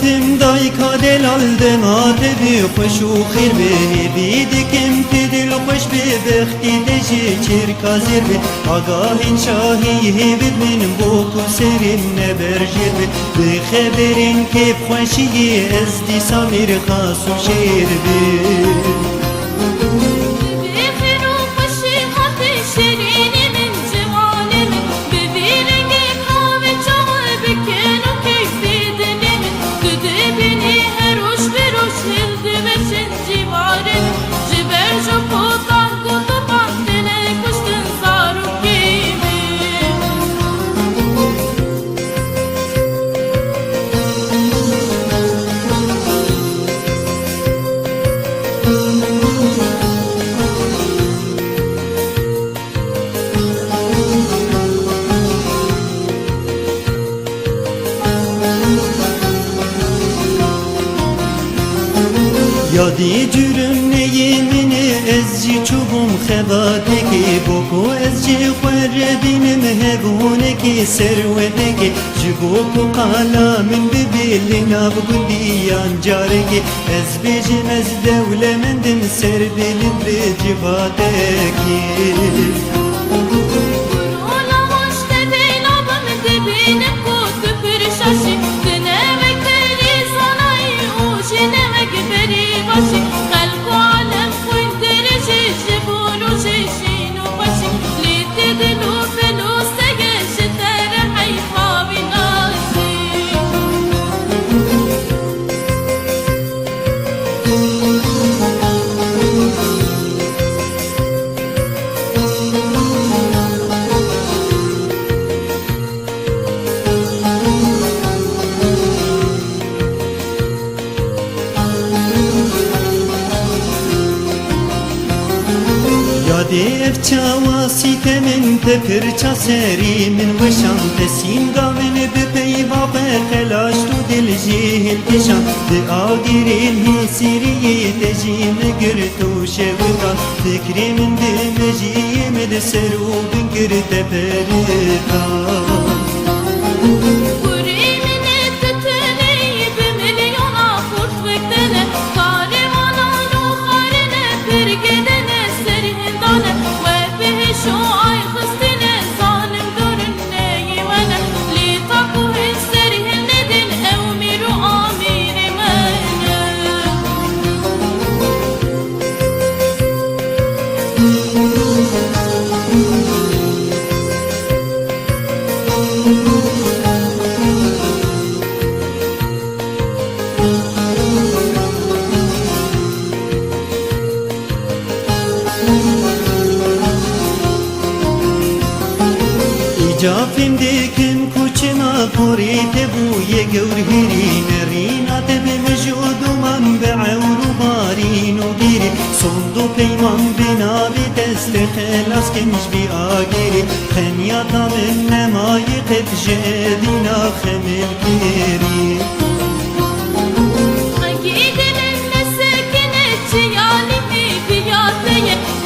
تم دایکا دلال دماد بی خوش و خیر به بیدکم تی دل خوش به بختی دجی چرکا زیر به آگاهین شاهی هیبید من بو کو سرین نبرجیر به خبرین که خوشی از دی سامیر خاص و شیر به یادی جرم نیمینی از جی چوبم خبادگی بکو از جی خوردینم هبونگی سرودگی جبوکو قالا من ببیلی نابگندیان جارگی از بیجم از دوله من دن سر دلم بجبادگی دیف چاواسی تمن تپرچا سری من وشان تسین گامن بپیوا بخلاش تو دل جیل کشان دی آگیرین هی سیری تجیم گرتو شوکا فکری من بمجیم دسرو بنگر تپرکا جافم دیکن کوچما پوریت بوی گورهری نرینا تب مجود من بعور بارین و گیری صندو پیمان بنا بی دست خلاص کنج بی آگیری خنیاتا من نمای قف جدینا خمل گیری Hangi dilin ne sekinet, yani mi fiyatı